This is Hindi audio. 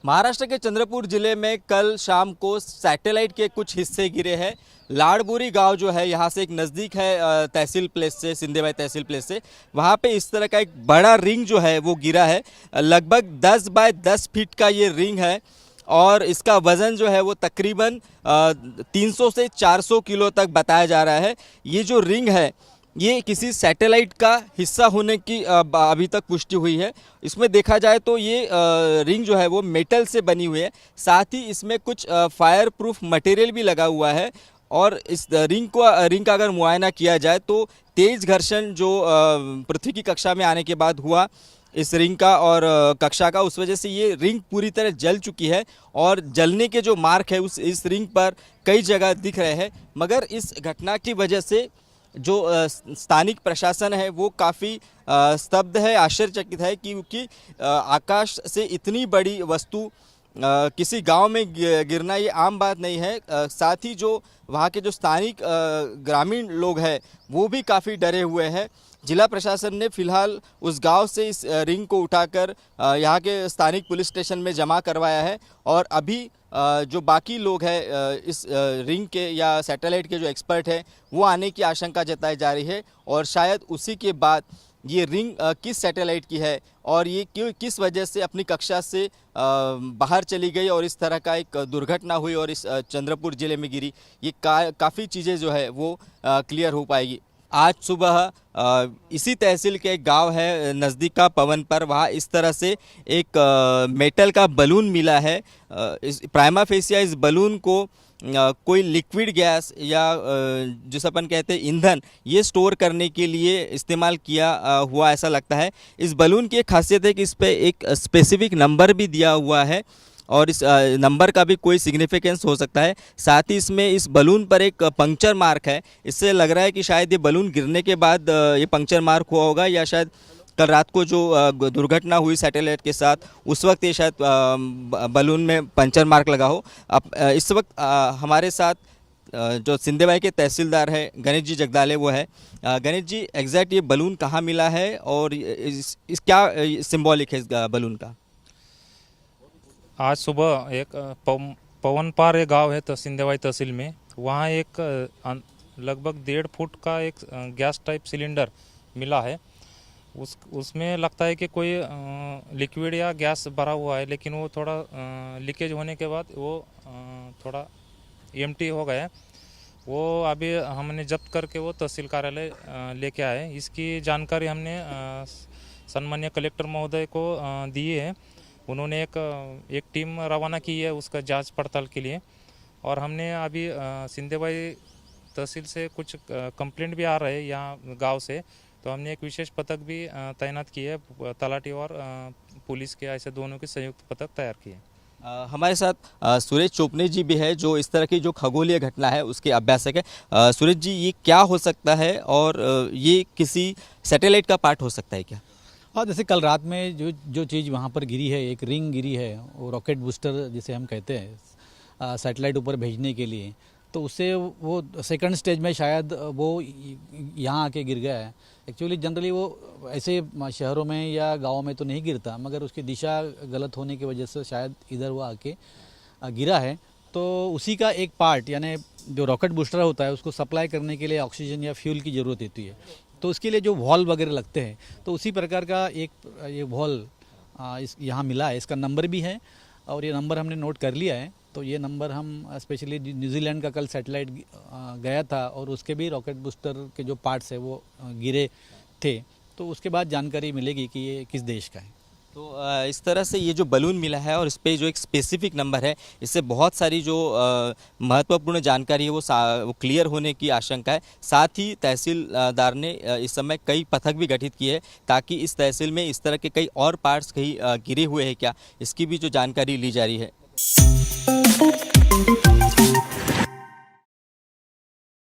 महाराष्ट्र के चंद्रपुर जिले में कल शाम को सैटेलाइट के कुछ हिस्से गिरे हैं। लाड़बुरी गांव जो है यहाँ से एक नज़दीक है तहसील प्लेस से, सिंधेबाई तहसील प्लेस से। वहाँ पे इस तरह का एक बड़ा रिंग जो है वो गिरा है। लगभग 10 बाय 10 फीट का ये रिंग है और इसका वज़न जो है वो तकरीबन 300 से 400 किलो तक बताया जा रहा है। ये जो रिंग है ये किसी सैटेलाइट का हिस्सा होने की अभी तक पुष्टि हुई है। इसमें देखा जाए तो ये रिंग जो है वो मेटल से बनी हुई है, साथ ही इसमें कुछ फायर प्रूफ मटेरियल भी लगा हुआ है। और इस रिंग का अगर मुआयना किया जाए तो तेज घर्षण जो पृथ्वी की कक्षा में आने के बाद हुआ इस रिंग का और कक्षा का, उस वजह से ये रिंग पूरी तरह जल चुकी है और जलने के जो मार्क है इस रिंग पर कई जगह दिख रहे हैं। मगर इस घटना की वजह से जो स्थानिक प्रशासन है वो काफ़ी स्तब्ध है, आश्चर्यचकित है, क्योंकि आकाश से इतनी बड़ी वस्तु किसी गांव में गिरना ये आम बात नहीं है। साथ ही जो वहाँ के जो स्थानिक ग्रामीण लोग हैं वो भी काफ़ी डरे हुए हैं। जिला प्रशासन ने फिलहाल उस गांव से इस रिंग को उठाकर यहाँ के स्थानिक पुलिस स्टेशन में जमा करवाया है और अभी जो बाकी लोग हैं इस रिंग के या सैटेलाइट के जो एक्सपर्ट हैं वो आने की आशंका जताई जा रही है और शायद उसी के बाद ये रिंग किस सैटेलाइट की है और ये किस वजह से अपनी कक्षा से बाहर चली गई और इस तरह का एक दुर्घटना हुई और इस चंद्रपुर ज़िले में गिरी, ये काफ़ी चीज़ें जो है वो क्लियर हो पाएगी। आज सुबह इसी तहसील के एक गांव है नज़दीक का पवन पर, वहाँ इस तरह से एक मेटल का बलून मिला है। इस प्राइमा फेसिया इस बलून को कोई लिक्विड गैस या जिसे अपन कहते हैं ईंधन, ये स्टोर करने के लिए इस्तेमाल किया हुआ ऐसा लगता है। इस बलून की एक खासियत है कि इस पर एक स्पेसिफिक नंबर भी दिया हुआ है और इस नंबर का भी कोई सिग्निफिकेंस हो सकता है। साथ ही इसमें इस बलून पर एक पंक्चर मार्क है। इससे लग रहा है कि शायद ये बलून गिरने के बाद ये पंक्चर मार्क हुआ होगा या शायद कल रात को जो दुर्घटना हुई सैटेलाइट के साथ उस वक्त ये शायद बलून में पंक्चर मार्क लगा हो। अब इस वक्त हमारे साथ जो सिंधेबाई के तहसीलदार है गणेश जी जगदाले वो है। गणेश जी, एग्जैक्ट ये बलून कहाँ मिला है और इस क्या सिंबॉलिक है इस बलून का? आज सुबह एक पवनपार एक गांव है सिंधेबाई तहसील में, वहाँ एक लगभग 1.5 फुट का एक गैस टाइप सिलेंडर मिला है। उसमें लगता है कि कोई लिक्विड या गैस भरा हुआ है, लेकिन वो थोड़ा लीकेज होने के बाद वो थोड़ा एम्प्टी हो गया है। वो अभी हमने जब्त करके वो तहसील कार्यालय लेके आए। इसकी जानकारी हमने सम्माननीय कलेक्टर महोदय को दी है। उन्होंने एक टीम रवाना की है उसका जांच पड़ताल के लिए और हमने अभी सिंधेबाई तहसील से कुछ कंप्लेंट भी आ रहे हैं यहाँ गांव से, तो हमने एक विशेष पथक भी तैनात की है। तलाटी और पुलिस के ऐसे दोनों के संयुक्त पथक तैयार किए। हमारे साथ सुरेश चोपने जी भी है जो इस तरह की जो खगोलीय घटना है उसके अभ्यासक है। सुरेश जी, ये क्या हो सकता है और ये किसी सैटेलाइट का पार्ट हो सकता है क्या? हाँ, जैसे कल रात में जो चीज़ वहाँ पर गिरी है, एक रिंग गिरी है, वो रॉकेट बूस्टर जिसे हम कहते हैं सैटेलाइट ऊपर भेजने के लिए, तो उससे वो सेकंड स्टेज में शायद वो यहाँ आके गिर गया है। एक्चुअली जनरली वो ऐसे शहरों में या गाँव में तो नहीं गिरता, मगर उसकी दिशा गलत होने की वजह से शायद इधर वो आके गिरा है। तो उसी का एक पार्ट, यानी जो रॉकेट बूस्टर होता है उसको सप्लाई करने के लिए ऑक्सीजन या फ्यूल की ज़रूरत होती है, तो उसके लिए जो वॉल्व वगैरह लगते हैं, तो उसी प्रकार का एक ये वॉल्व यहाँ मिला है। इसका नंबर भी है और ये नंबर हमने नोट कर लिया है। तो ये नंबर हम स्पेशली न्यूजीलैंड का कल सैटेलाइट गया था और उसके भी रॉकेट बूस्टर के जो पार्ट्स है वो गिरे थे, तो उसके बाद जानकारी मिलेगी कि ये किस देश का है। तो इस तरह से ये जो बलून मिला है और इस पे जो एक स्पेसिफिक नंबर है, इससे बहुत सारी जो महत्वपूर्ण जानकारी है वो क्लियर होने की आशंका है। साथ ही तहसीलदार ने इस समय कई पथक भी गठित किए हैं ताकि इस तहसील में इस तरह के कई और पार्ट्स कहीं गिरे हुए हैं क्या, इसकी भी जो जानकारी ली जा रही है।